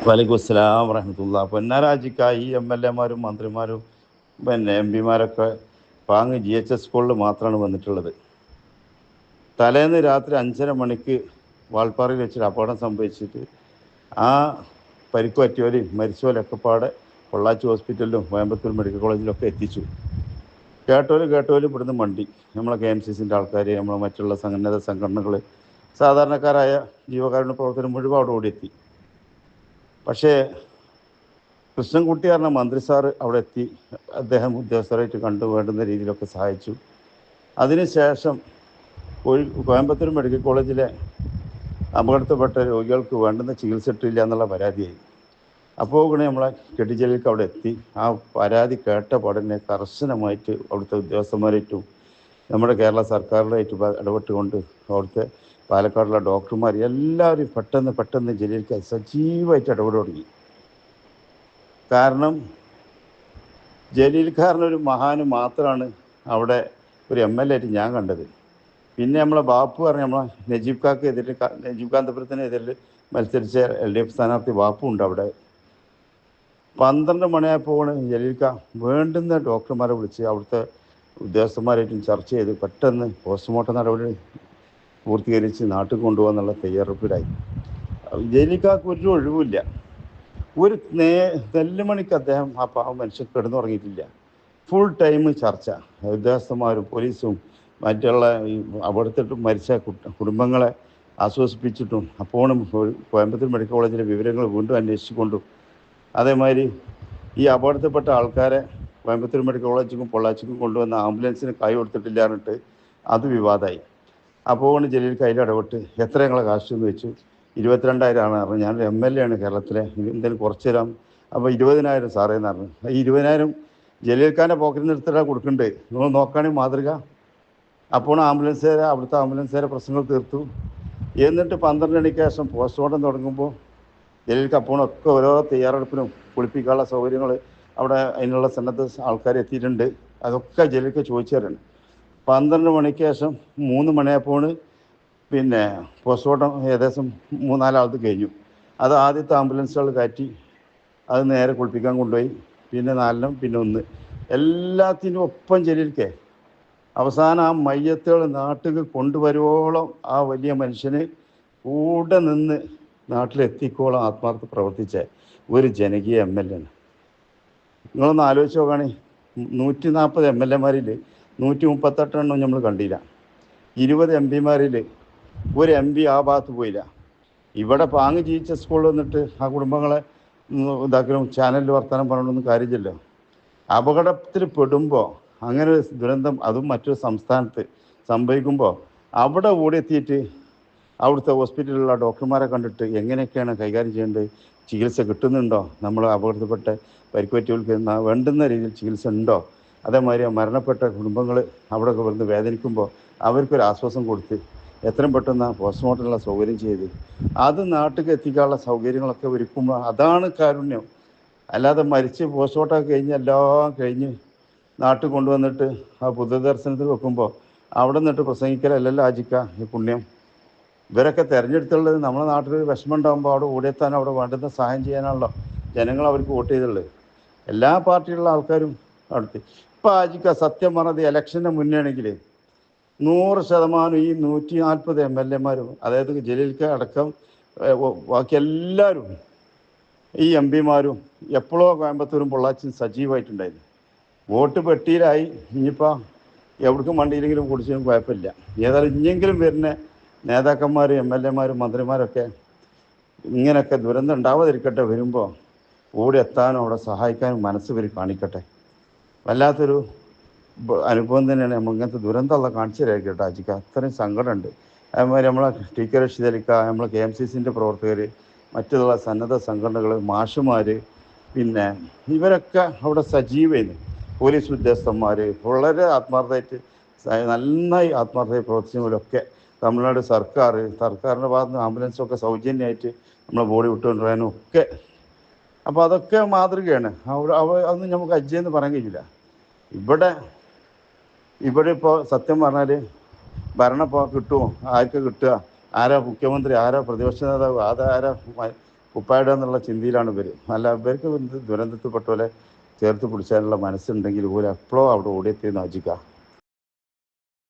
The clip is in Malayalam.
വലൈക്കും അസ്സലാം വറഹമത്തുള്ള. പൊന്നാരാജിക്ക ഈ എം എൽ എമാരും മന്ത്രിമാരും എം പിമാരൊക്കെ പാങ്ങ് GHS സ്കൂളിൽ മാത്രമാണ് വന്നിട്ടുള്ളത്. തലേന്ന് രാത്രി 5:30 മണിക്ക് വാൾപ്പാറയിൽ വെച്ചൊരു അപകടം സംഭവിച്ചിട്ട് ആ പരിക്ക് പറ്റിയവരെയും മരിച്ചവരൊക്കെ പാടെ പൊള്ളാച്ചി ഹോസ്പിറ്റലിലും കോയമ്പത്തൂർ മെഡിക്കൽ കോളേജിലൊക്കെ എത്തിച്ചു. കേട്ടോലും ഇവിടുന്ന് മണ്ടി. നമ്മളെ KMCCൻ്റെ ആൾക്കാർ, നമ്മളെ മറ്റുള്ള സന്നദ്ധ സംഘടനകൾ, സാധാരണക്കാരായ ജീവകാരുണ്യ പ്രവർത്തനം മുഴുവൻ അവിടെ ഓടിയെത്തി. പക്ഷേ കൃഷ്ണൻകുട്ടി പറഞ്ഞ മന്ത്രി സാറ് അവിടെ എത്തി. അദ്ദേഹം ഉദ്യോഗസ്ഥരായിട്ട് കണ്ടു വേണ്ടുന്ന രീതിയിലൊക്കെ സഹായിച്ചു. അതിനുശേഷം കോയമ്പത്തൂർ മെഡിക്കൽ കോളേജിലെ അപകടത്തിൽപ്പെട്ട രോഗികൾക്ക് വേണ്ടുന്ന ചികിത്സ ഇട്ടില്ല എന്നുള്ള പരാതിയായി. അപ്പോൾ കൂടെ നമ്മളെ കെട്ടിജലിലേക്ക് അവിടെ എത്തി. ആ പരാതി കേട്ട പാടനെ കർശനമായിട്ട് അവിടുത്തെ ഉദ്യോഗസ്ഥന്മാരായിട്ടും നമ്മുടെ കേരള സർക്കാരിലായിട്ട് ഇടപെട്ടുകൊണ്ട് അവിടുത്തെ പാലക്കാടുള്ള ഡോക്ടർമാർ എല്ലാവരും പെട്ടെന്ന് ജലീലിലേക്ക് സജീവമായിട്ട് ഇടപെടൽ തുടങ്ങി. കാരണം ജലീൽക്കാരനൊരു മഹാന് മാത്രമാണ് അവിടെ ഒരു MLA ആയിട്ട് ഞാൻ കണ്ടത്. പിന്നെ നമ്മളെ ബാപ്പു പറഞ്ഞ നമ്മളെ നജീബ് കാന്തപുരത്തിനെതിരിൽ മത്സരിച്ച LDF സ്ഥാനാർത്ഥി ബാപ്പു ഉണ്ട് അവിടെ. 12 മണിയായപ്പോൾ ജലീൽക്ക വേണ്ടുന്ന ഡോക്ടർമാരെ വിളിച്ച് അവിടുത്തെ ഉദ്യോഗസ്ഥന്മാരായിട്ടും ചർച്ച ചെയ്ത് പെട്ടെന്ന് പോസ്റ്റ്മോർട്ടം നടപടി പൂർത്തീകരിച്ച് നാട്ടിൽ കൊണ്ടുപോകാന്നുള്ള തയ്യാറെടുപ്പിലായി. ജലീൽക്കാർക്ക് ഒരു ഒഴിവില്ല. ഒരു നെല്ലുമണിക്ക് അദ്ദേഹം ആ പാവം മനുഷ്യൻ കിടന്നുറങ്ങിയിട്ടില്ല. ഫുൾ ടൈം ചർച്ച. ഉദ്യോഗസ്ഥന്മാരും പോലീസും മറ്റുള്ള ഈ അവിടുത്തെ മരിച്ച കുടുംബങ്ങളെ ആശ്വസിപ്പിച്ചിട്ടും അപ്പോഴും കോയമ്പത്തൂർ മെഡിക്കൽ കോളേജിലെ വിവരങ്ങൾ വീണ്ടും അന്വേഷിച്ചുകൊണ്ടും അതേമാതിരി ഈ അപകടത്തിൽപ്പെട്ട ആൾക്കാരെ കോയമ്പത്തൂർ മെഡിക്കൽ കോളേജിലും പൊള്ളാച്ചിക്കും കൊണ്ടുവന്ന ആംബുലൻസിന് കൈ കൊടുത്തിട്ടില്ല എന്നിട്ട് അത് വിവാദമായി. അപ്പോൾ ജലീൽ കയ്യിൽ ഇടപെട്ട് എത്ര ഞങ്ങളെ കാശ് എന്ന് വെച്ചു. 22,000 ആണ് പറഞ്ഞു. ഞാനൊരു MLA ആണ് കേരളത്തിലെ, എന്തെങ്കിലും കുറച്ച് തരാം. അപ്പോൾ 20,000 സാറേന്ന് പറഞ്ഞു. ഈ 20,000 ജലീൽക്കാരൻ്റെ പോക്കറ്റിൽ നിന്ന് എടുത്തിട്ടാണ് കൊടുക്കണ്ടേ. നിങ്ങൾ നോക്കുകയാണെങ്കിൽ മാതൃക. അപ്പോൾ അവിടുത്തെ ആംബുലൻസുകാരെ പ്രശ്നങ്ങൾ തീർത്തു. എന്നിട്ട് 12 മണിക്ക് ശേഷം പോസ്റ്റ്മോർട്ടം തുടങ്ങുമ്പോൾ ജലീൽക്ക് അപ്പോഴൊക്കെ ഓരോ തയ്യാറെടുപ്പിനും കുളിപ്പിക്കാനുള്ള സൗകര്യങ്ങൾ അവിടെ അതിനുള്ള സന്നദ്ധ ആൾക്കാർ എത്തിയിട്ടുണ്ട്. അതൊക്കെ ജലീൽക്ക് ചോദിച്ചു. 12 മണിക്ക് ശേഷം 3 മണിയായപ്പോൾ പിന്നെ പോസ്റ്റ്മോർട്ടം ഏകദേശം 3-4 ആൾക്ക് കഴിഞ്ഞു. അത് ആദ്യത്തെ ആംബുലൻസുകൾ കയറ്റി അത് നേരെ കുളിപ്പിക്കാൻ കൊണ്ടുപോയി. പിന്നെ 4 പിന്നെ 1 എല്ലാത്തിനും ഒപ്പം ജലീൽക്കേ അവസാനം ആ മയ്യത്തുകൾ നാട്ടിൽ കൊണ്ടുവരുവോളം ആ വലിയ മനുഷ്യന് കൂടെ നിന്ന് നാട്ടിലെത്തിക്കോളം ആത്മാർത്ഥ പ്രവർത്തിച്ച ഒരു ജനകീയ MLA ആണ്. നിങ്ങളൊന്ന് ആലോചിച്ച് നോക്കുകയാണെങ്കിൽ 140 MLA-മാരിൽ 138 നമ്മൾ കണ്ടില്ല. 20 MP-മാരിൽ ഒരു MP ആ ഭാഗത്ത് പോയില്ല. ഇവിടെ പാങ്ങ് ജീവിച്ച സ്കൂളിൽ വന്നിട്ട് ആ കുടുംബങ്ങളെ ഇതാക്കലും ചാനലിൽ വർത്തമാനം പറയണമെന്നും കാര്യമില്ലല്ലോ. അപകടത്തിൽ പെടുമ്പോൾ അങ്ങനെ ഒരു ദുരന്തം അതും മറ്റൊരു സംസ്ഥാനത്ത് സംഭവിക്കുമ്പോൾ അവിടെ ഓടിയെത്തിയിട്ട് അവിടുത്തെ ഹോസ്പിറ്റലിലുള്ള ഡോക്ടർമാരെ കണ്ടിട്ട് എങ്ങനെയൊക്കെയാണ് കൈകാര്യം ചെയ്യേണ്ടത്, ചികിത്സ കിട്ടുന്നുണ്ടോ, നമ്മൾ അപകടത്തിൽപ്പെട്ട പരിക്കുപറ്റിയവർക്ക് വേണ്ടുന്ന രീതിയിൽ ചികിത്സ ഉണ്ടോ, അതേമാതിരി മരണപ്പെട്ട കുടുംബങ്ങൾ അവിടെ വരുന്ന വേദനിക്കുമ്പോൾ അവർക്കൊരു ആശ്വാസം കൊടുത്ത് എത്രയും പെട്ടെന്ന് പോസ്റ്റ്മോർട്ടമുള്ള സൗകര്യം ചെയ്ത് അത് നാട്ടിൽ എത്തിക്കാനുള്ള സൗകര്യങ്ങളൊക്കെ ഒരുക്കുമ്പോൾ അതാണ് കാരുണ്യം. അല്ലാതെ മരിച്ച് പോസ്റ്റ്മോർട്ടമൊക്കെ കഴിഞ്ഞ് എല്ലാം കഴിഞ്ഞ് നാട്ടിൽ കൊണ്ടുവന്നിട്ട് ആ ബുദ്ധദർശനത്തിൽ വെക്കുമ്പോൾ അവിടെ നിന്നിട്ട് പ്രസംഗിക്കലല്ലല്ലോ ആജിക്ക ഈ പുണ്യം. ഇവരൊക്കെ തിരഞ്ഞെടുത്തുള്ളത് നമ്മുടെ നാട്ടിൽ വിഷമം ഉണ്ടാകുമ്പോൾ അവിടെ ഓടിയെത്താൻ അവിടെ വേണ്ടുന്ന സഹായം ചെയ്യാനാണല്ലോ ജനങ്ങൾ അവർക്ക് വോട്ട് ചെയ്തുള്ളത്. എല്ലാ പാർട്ടിയിലുള്ള ആൾക്കാരും അവിടുത്തെ ഇപ്പം ആജിക്ക സത്യം പറഞ്ഞത് ഇലക്ഷൻ്റെ മുന്നേ ആണെങ്കിൽ 100% ഈ 140 MLA-മാരും അതായത് ജലീൽക്ക് അടക്കം ബാക്കി എല്ലാവരും ഈ MP-മാരും എപ്പോഴോ കോയമ്പത്തൂരും പൊള്ളാച്ചിയും സജീവമായിട്ടുണ്ടായിരുന്നു. വോട്ട് പെട്ടിയിലായി. ഇനിയിപ്പോൾ എവിടേക്കും വണ്ടിയിലെങ്കിലും കുടിച്ചും കുഴപ്പമില്ല. ഏതായാലും ഇനിയെങ്കിലും വരുന്ന നേതാക്കന്മാർ MLA-മാരും മന്ത്രിമാരൊക്കെ ഇങ്ങനെയൊക്കെ ദുരന്തം ഉണ്ടാവാതിരിക്കട്ടെ. വരുമ്പോൾ ഓടി എത്താനും അവിടെ സഹായിക്കാനും മനസ്സ് വരി കാണിക്കട്ടെ. വല്ലാത്തൊരു അനുഭവം തന്നെയാണ്. നമ്മൾ ഇങ്ങനത്തെ ദുരന്തമുള്ള കാണിച്ചു തരായിരിക്കട്ടെ ആജിക്ക. അത്രയും സങ്കടമുണ്ട്. അതുമാതിരി നമ്മളെ TK റഷീദ് അലിക്ക, നമ്മളെ KMCC-ൻ്റെ പ്രവർത്തകർ, മറ്റുള്ള സന്നദ്ധ സംഘടനകൾ, മാഷുമാർ, പിന്നെ ഇവരൊക്കെ അവിടെ സജീവമായിരുന്നു. പോലീസ് ഉദ്യോഗസ്ഥന്മാർ വളരെ ആത്മാർത്ഥമായിട്ട് നന്നായി ആത്മാർത്ഥമായി പ്രവർത്തിച്ചവരൊക്കെ തമിഴ്നാട് സർക്കാരിൻ്റെ ഭാഗത്ത് നിന്ന് ആംബുലൻസൊക്കെ സൗജന്യമായിട്ട് നമ്മളെ ബോഡി വിട്ടുകൊണ്ടുവരാനും ഒക്കെ. അപ്പോൾ അതൊക്കെ മാതൃകയാണ്. അതൊന്നും നമുക്ക് അജ്ജയെന്ന് പറയാൻ കഴിയില്ല. ഇവിടെ ഇപ്പോൾ സത്യം പറഞ്ഞാൽ ഭരണം ഇപ്പോൾ കിട്ടുമോ, ആർക്ക് കിട്ടുക, ആരാ മുഖ്യമന്ത്രി, ആരാ പ്രതിപക്ഷ നേതാവ്, ആരാ കുപ്പായിടുക എന്നുള്ള ചിന്തയിലാണ് ഇവർ. അല്ല, ഇവർക്ക് ദുരന്തത്തിൽപ്പെട്ട പോലെ ചേർത്ത് പിടിച്ചാലുള്ള മനസ്സുണ്ടെങ്കിൽ പോലും എപ്പോഴും അവിടെ ഓടിയെത്തിയെന്ന് ആജിക്ക.